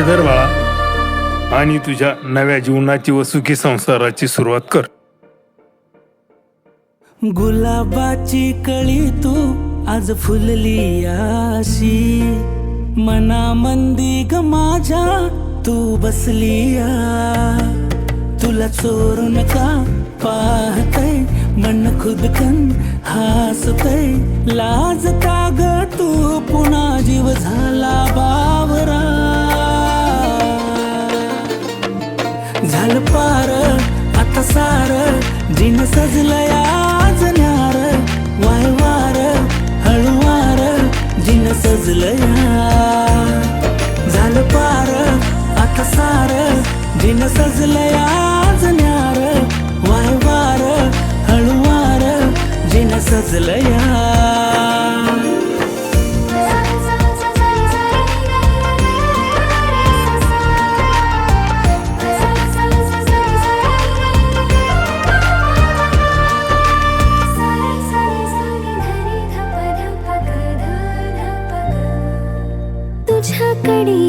हे धर बाळा आणि तुझ्या नव्या जीवनाची व सुखी संसाराची सुरुवात कर. गुलाबाची कळी तू आज फुलली आशी, मनामंदी ग माझ्या तू बसली आ. तुला चोरून का पाहतय मन खुदकन हसतय, लाजता ग तू पुन्हा जीव झाला बावरा. झालं पार आता सार दिन सजलंय आज न्यार, वायवार हळुवार जिन सजलंय. झालं पार आता सार दिन सजलंय आज न्यार, वायवार हळुवार जिन सजलंय. तुझ्याकडे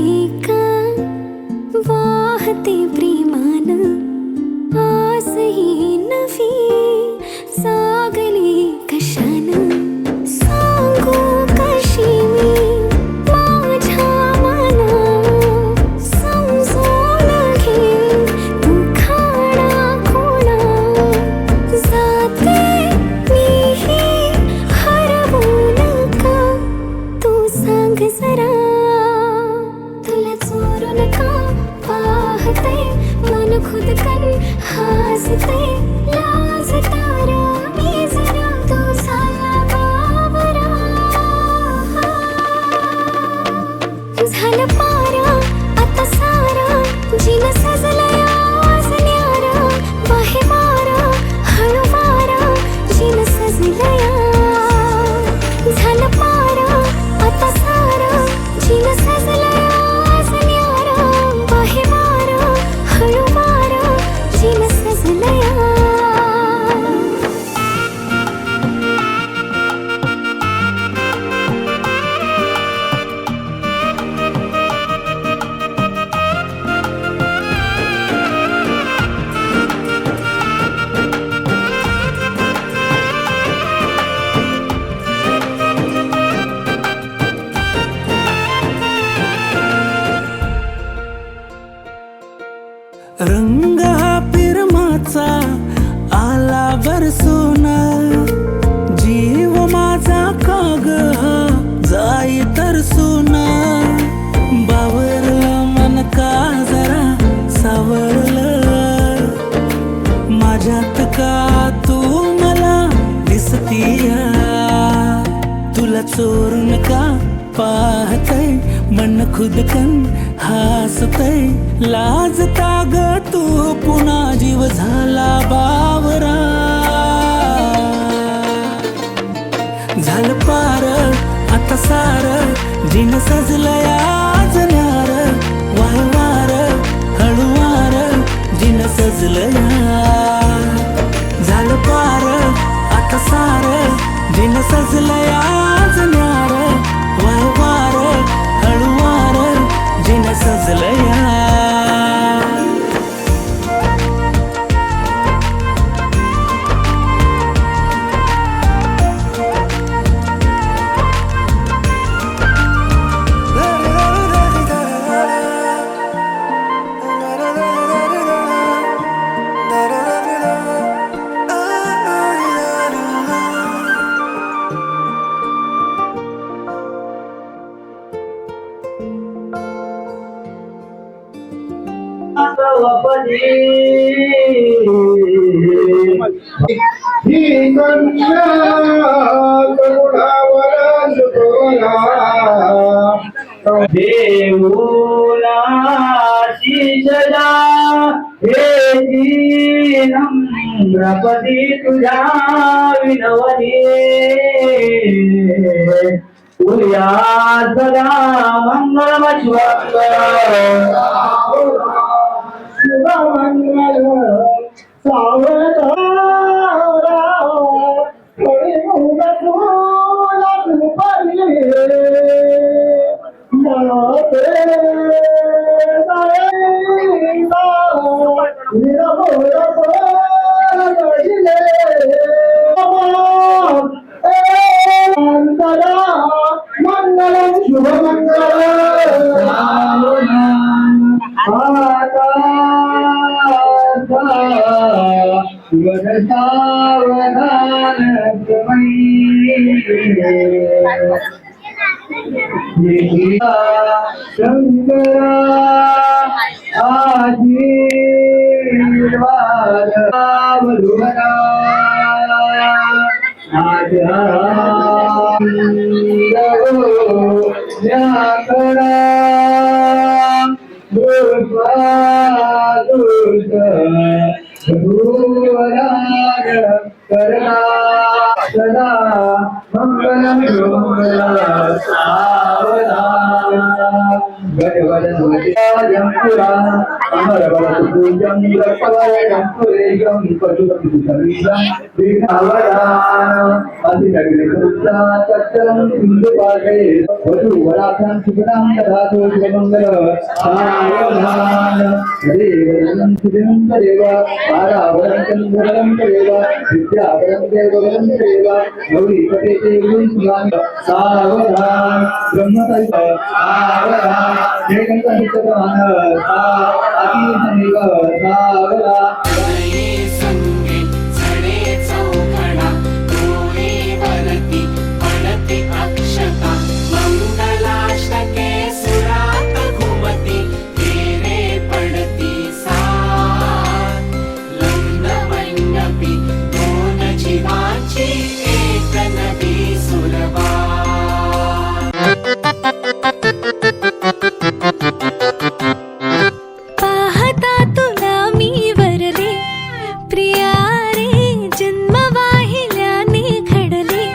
का वाहते प्रेमान आसही नवी सागली कशान, सांगू कशी मी माझ्या मना समजून घे तू खाडा खोडा. जाते मीही हरवू नका तू सांग जरा, तुला चोरून का पाहते मन खुदकन हसते, लाजतारा मी जरा तू झाला बावरा. झालं पारा आता सारा जिन सजलंय आज न्यारा, वाहे वारा हळुवारा जिन सजलंय. झालं पारा आता सारा जिन सजलंय आज न्यारा, वाहे वारा हळुवारा जिन सजलंय. रंग हा पिरमाचा आला बरसून, जीव माझा काग हा जाई तरसून. बावरलं मन का जरा सावरलं, माझ्यात का तू मला दिसतीया. तुला चोरून का पाहतय मन खुदकन हसतय, लाजता ग तू पुन्हा जीव झाला बावरा. झालं पार आता सार दिन सजलंय आज न्यार, वायवार हळुवार जिन सजलंय. झालं पार आता सार दिन सजलंय आज न्यार, वायवार हळुवार जिन सजलंय. देऊला शिषदा हे नम्रपदी तुझ्या विनवनी, तुझ्या सदा मंगल मंगल सावध सावधान शंकरा आशीर्वाद मधुरा करा करना सदा मंगलम पुरा अमर पूजम पुरेगम वधुवराभ्यां सुखदां ददातु शुभमङ्गल सावधान देवं सुदिनं देव पारावरं चन्द्रं देव विद्यावरं देववरं देव गौरीपते देवं सावधान ब्रह्मतल्प सावधान जयकंठ सावधान पाहता तुला मी वरले प्रिया रे जन्म वाहिल्याने घडले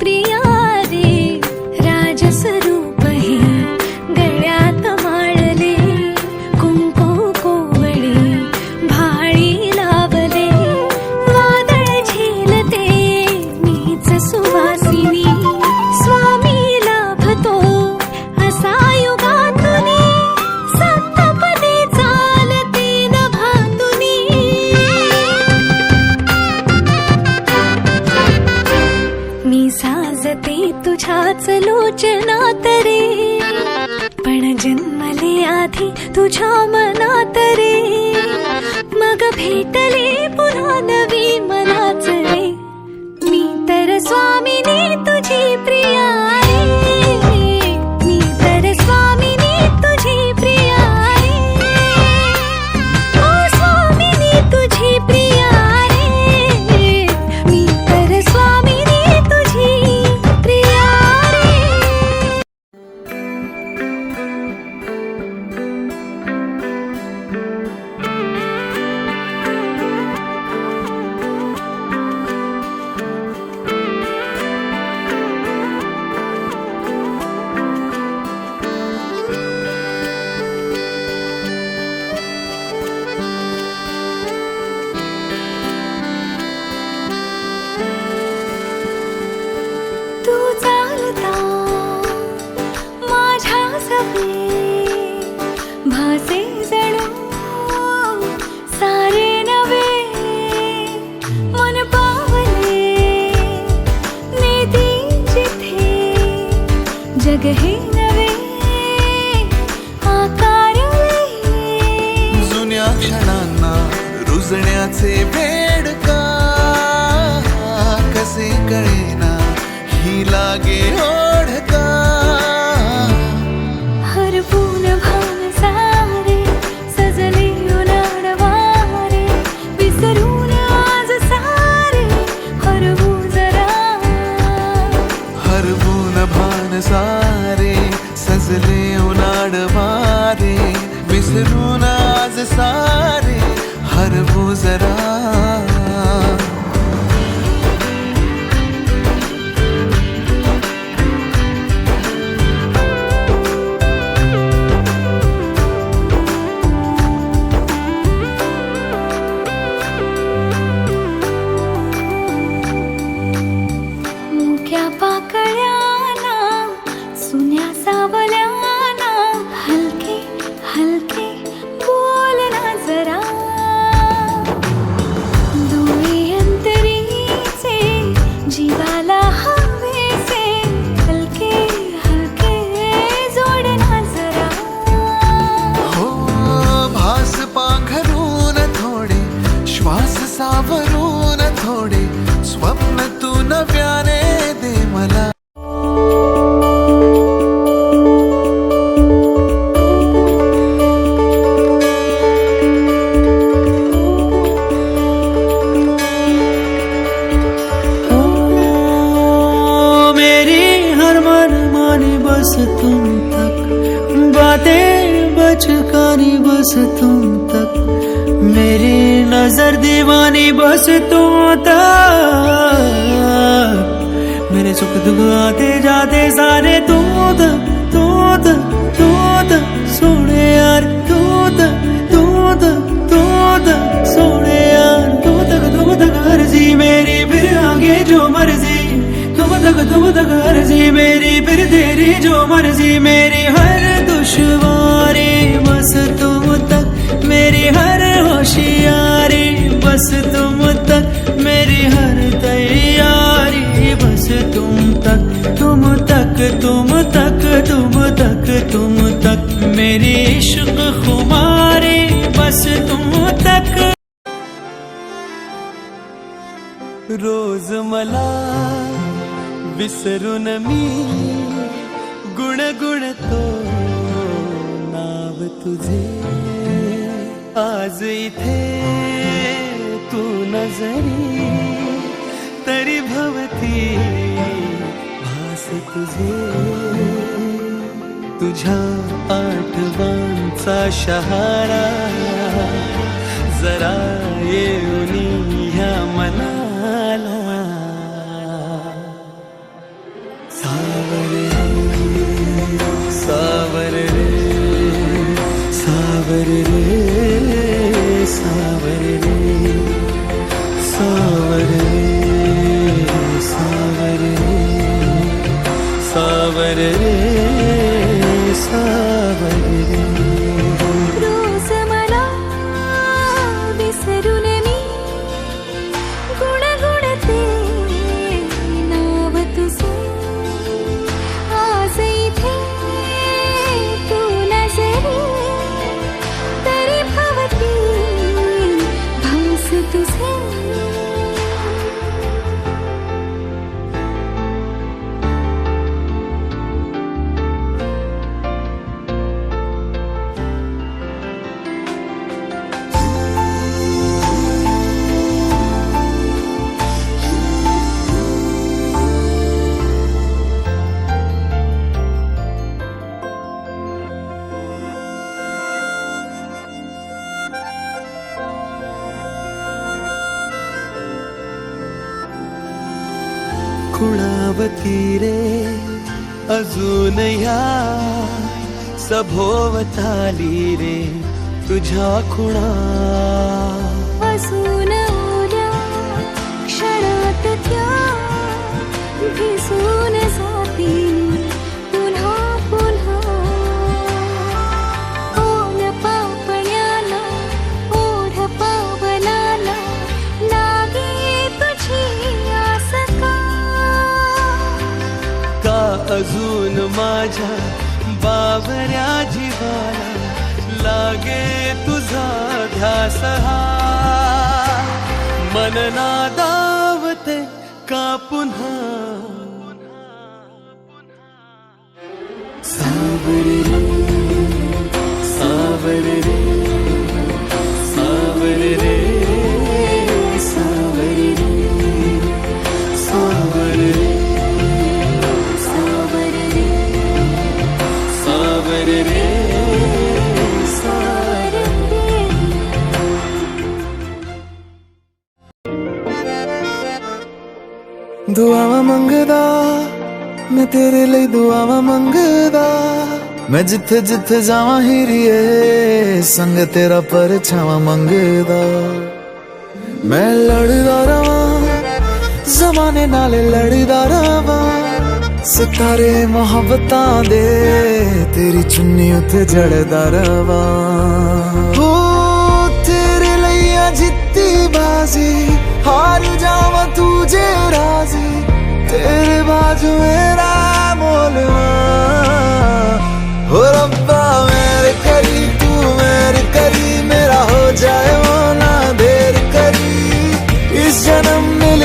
प्रिया रे राजस्वरूप हे गळ्यात माळले कुंकू कोवळे भाळी लावले वादळ झेलते मीच सुवासिनी स्वामी लाभतो असा युगातुनी सप्तपदी चालते नभातुनी मी साजते तुझ्याच लोचनात रे पण जन्मले आधी तुझ्या मनात रे मग भेटले पुन्हा नवी मनाच रे मी तर स्वामिनी तुझी प्रिया रे मी तर स्वामिनी तुझी प्रिया रे ओ स्वामिनी तुझी प्रिया रे मी तर स्वामिनी तुझी प्रिया रे तू चालता माझ्या सवे भासे जणू सारे नवे मन पावले नेती जिथे जग हे नवे आकारले जुन्या क्षणांना रुजण्याचे वेड का कसे कळेना ही लागे ओढ का हरपून भान सारे सजले उलाढ वारे विसरून आज सारे हरवू जरा हरवून भान सारे सजले उनाड वारे विसरून आज सारे हरवू जरा थोडे स्वप्न तू नव्याने दे मला. मेरी हर मन मानी बस तुम तक, बातें बचकानी बस तुम तक, मेरी नजर दीवानी बस तुम तक, मेरे सुख दुख आते जाते सारे तू तक, तू तक, तू तक, सोने यार तू तक, तू तक, तू तक, सोने यार तू तक अर्जी मेरी, फिर आगे जो मर्जी तुम तक अर्जी मेरी, फिर तेरी जो मर्जी, मेरी हर दुश्वारी बस तुम तक, मेरी हर होशियारी बस तुम तक, मेरी हर तैयारी बस तुम तक, तुम तक, तुम तक, तुम तक, तुम तक, मेरी इश्क खुमारी बस तुम तक. रोज मला विसरून मी गुणगुणतो नाव तुझे, आज इथे तू नजरी तरी भवती भास तुझे, तुझ्या आठवांचा शहारा जरा येऊनी ह्या मनाला. सावर रे, सावर रे, सावर रे, सावर रे, सावर रे, सावर रे, सावर रे. रोज मला विसरून मी गुणगुणते नाव तुझे, आज इथे तू नजरी तरी भवती भास तुझे. खुणावती रे अजून ह्या सभोवताली रे तुझ्या खुणा, असून उद्या क्षणात त्या भिसून जातील पुन्हा पुन्हा. ओढ पापण्याला ओढ पावलाला लागे तुझी आस का अजून माझ्या बावऱ्या जीवाला लागे तुझा ध्यास हा, मन नादावते का पुन्हा. सावर रे, सावर रे, सावर रे, सावर रे, सावर रे, सावर रे, सावर रे, सावर रे. दुआवा मंगदा मैं तेरे लिए दुआवा मंगदा, मैं जिथे जिथे जावा हीरिए संग तेरा परछावा मंगदा. मैं लड़दा रवा जमाने नाले लड़दा रवा, सितारे मोहब्बतां दे तेरी चुन्नी उते जड़दा रवा. हो तेरे लिए जित्ती बाजी हार जावा तुझे राजी, तेरे बाजू मेरा मोलवा. हो रब्बा मेरे करी तू मेरे करी, मेरा हो जाए वो ना देर करी, इस जन्म मिल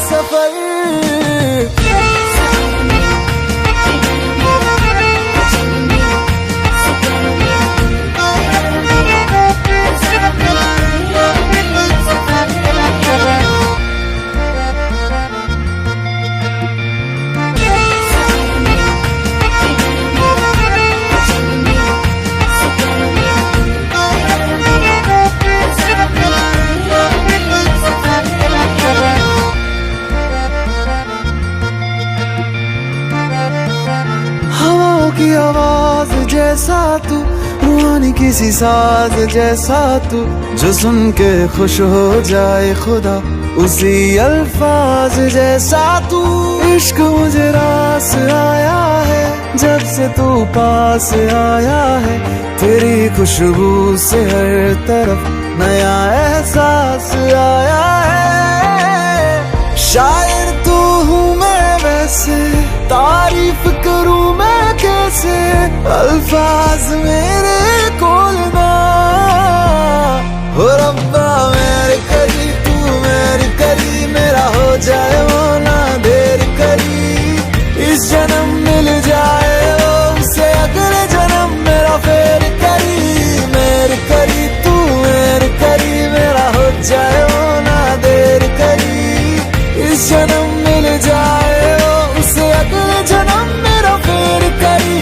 सफर। हवाओं की आवाज जैसा तू, रूहानी किसी साज जैसा तू, जो सुन के खुश हो जाए खुदा उसी अल्फाज जैसा तू। इश्क मुझे रास आया है जब से तू पास आया है, तेरी खुशबू से हर तरफ नया एहसास आया है। शायर तू हूँ मैं वैसे, तारीफ करूँ मैं कैसे, अल्फाज मेरे कोल ना हो। रब्बा मेरे करी तू मेरी करी, मेरा हो जाए वो ना देर करी। इस जन्म मिल जाए वो उसे अगले जन्म मेरा फेर करी। मेरी करी तू मेरी करी, मेरा हो जाए वो ना देर करी। इस जन्म मिल जाए वो उसे अगले जन्म मेरा फेर करी।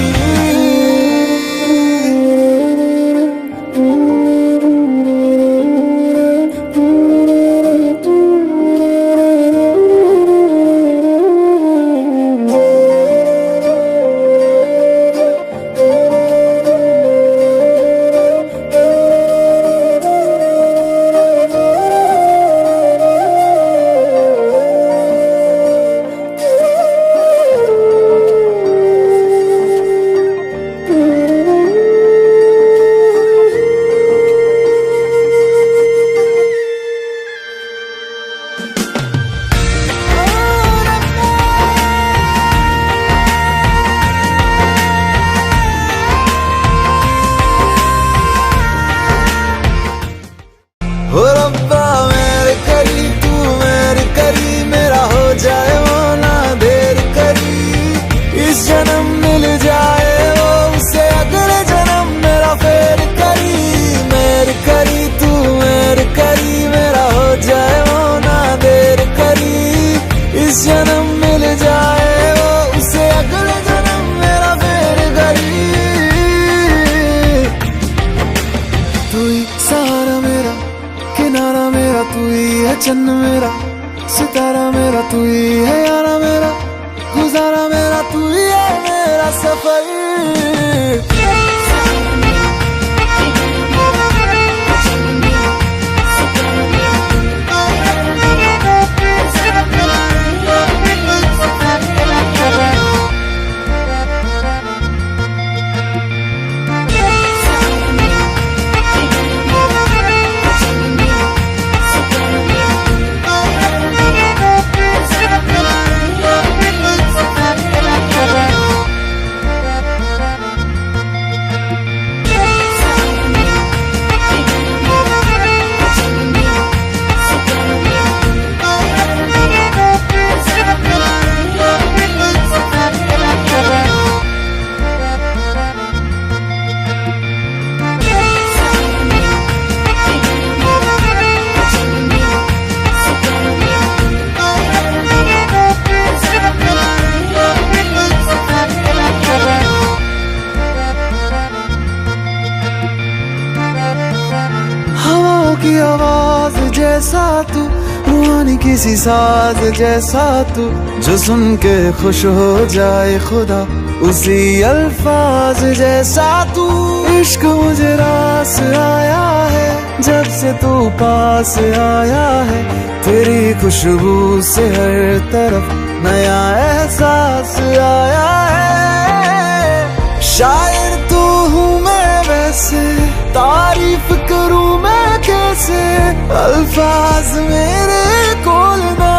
हो रब्बा मेरे करी तू मेरी करी, मेरा हो जाए वो ना देर करी। इस जन्म मिल जाए वो उसे अगले जन्म मेरा फेर करी। मेरी करी तू मेरी करी, मेरा हो जाए वो ना देर करी। इस जन्म मिल जाए वो उसे अगले जन्म मेरा फेर करी। तू ही सहारा मेरा, किनारा मेरा तू ही है, चन्न मेरा सितारा मेरा तू ही है, यारा मेरा गुजारा मेरा तू ही है, मेरा सफर। की आवाज जैसा तू, रूहानी किसी साज जैसा तू, जो सुन के खुश हो जाए खुदा उसी अल्फाज जैसा तू। इश्क मुझे रास आया है जब से तू पास आया है, तेरी खुशबू से हर तरफ नया एहसास आया है। शायर तू हूँ मैं वैसे, तारीफ करूँ मैं कैसे, अल्फाज मेरे कोल ना